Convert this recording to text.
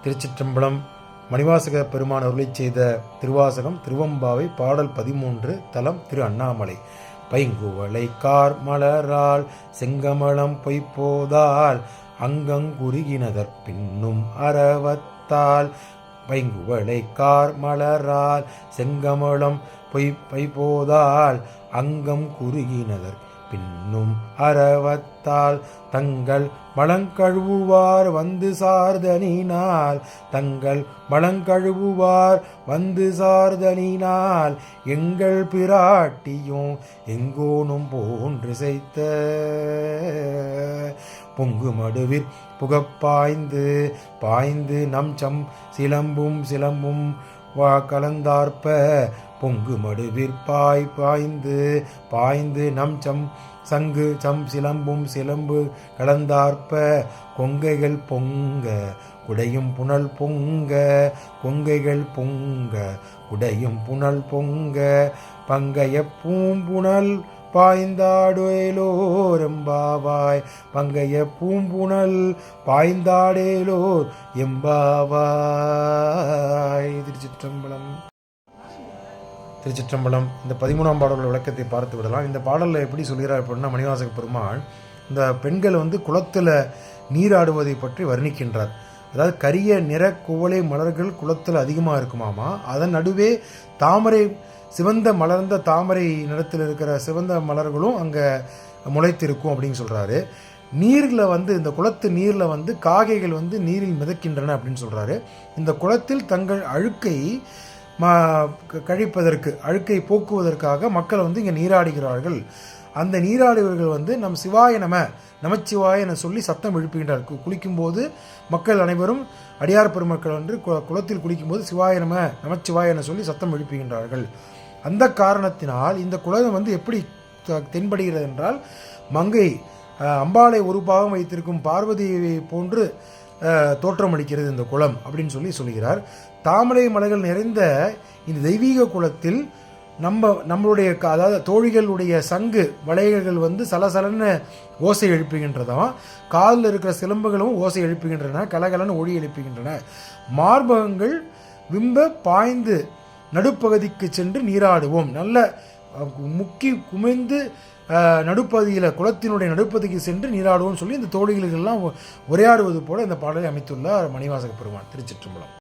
திருச்சிற்றம்பலம். மணிவாசக பெருமான் அருளிச் செய்த திருவாசகம் திருவம்பாவை பாடல் 13 தலம் திரு அண்ணாமலை. பைங்குவளை கார் மலரால் செங்கமலம் பொய்ப்போதால் அங்கங்குருகினதற் பின்னும் அரவத்தால். பைங்குவளை கார் மலரால் செங்கமலம் பொய்ப்போதால் அங்கம் குறுகினதற் பின்னும் அரவத்தால். தங்கள் மலங்கழுவுவார் வந்து சார்தனினால் தங்கள் மலங்கழுவுவார் வந்து சார்தனினால் எங்கள் பிராட்டியும் எங்கோனும் போன்று செய்த. பொங்கு மடுவிற் புகப்பாய்ந்து பாய்ந்து நம் சிலம்பும் கலந்தார்ப்ப. பொங்கு மடுவிற் பாய்ந்து பாய்ந்து நம் சங்கு சிலம்பு கலந்தார்ப்ப. கொங்கைகள் பொங்க குடையும் புனல் பொங்க கொங்கைகள் பொங்க குடையும் புனல் பொங்க. பங்கைய பூம்புணல் பாய்ந்தாடேலோர் எம்பாவாய் பங்கைய பூம்புணல் பாய்ந்தாடேலோர் எம்பாவாய். திருச்சிற்றம்பலம். இந்த 13ஆம் பாடலோட விளக்கத்தை பார்த்து விடலாம். இந்த பாடலில் எப்படி சொல்கிறார் அப்படின்னா, மணிவாசக பெருமாள் இந்த பெண்கள் குளத்தில் நீராடுவதை பற்றி வர்ணிக்கின்றார். அதாவது கரிய நிற குவளை மலர்கள் குளத்தில் அதிகமாக இருக்குமாமா. அதன் நடுவே தாமரை சிவந்த மலர்ந்த தாமரை நிறத்தில் இருக்கிற சிவந்த மலர்களும் அங்கே முளைத்திருக்கும் அப்படின்னு சொல்கிறாரு. நீரில் இந்த குளத்து நீரில் காகைகள் நீரில் மிதக்கின்றன அப்படின்னு சொல்கிறாரு. இந்த குளத்தில் தங்கள் அழுக்கை கழிப்பதற்கு அழுக்கை போக்குவதற்காக மக்கள் இங்கே நீராடுகிறார்கள். அந்த நீராடுவர்கள் நம் சிவாய நமச்சிவாய என சொல்லி சத்தம் எழுப்புகின்றார்கள். குளிக்கும்போது மக்கள் அனைவரும் அடியார் பெருமக்கள் குளத்தில் குளிக்கும்போது சிவாய நமச்சிவாய என சொல்லி சத்தம் எழுப்புகின்றார்கள். அந்த காரணத்தினால் இந்த குளம் எப்படி தென்படுகிறது என்றால், மங்கை அம்பாளை ஒரு பாகம் வைத்திருக்கும் பார்வதியை போன்று தோற்றமளிக்கிறது இந்த குளம் அப்படின்னு சொல்கிறார். தாமரை மலைகள் நிறைந்த இந்த தெய்வீக குளத்தில் நம்மளுடைய அதாவது தோழிகளுடைய சங்கு வளையல்கள் சலசலன்னு ஓசை எழுப்புகின்றதாம். காலில் இருக்கிற சிலம்புகளும் ஓசை எழுப்புகின்றன, கலகலன்னு ஒளி எழுப்புகின்றன. மார்பகங்கள் விம்ப பாய்ந்து நடுப்பகுதிக்கு சென்று நீராடுவோம். நல்ல முக்கி குமைந்து நடுப்பகுதியில் குளத்தினுடைய நடுப்பகுதிக்கு சென்று நீராடுவோம் சொல்லி இந்த தோழிகளெல்லாம் உரையாடுவது போல இந்த பாடலை அமைத்துள்ளார் மணிவாசக பெருமான். திருச்சிற்றம்பலம்.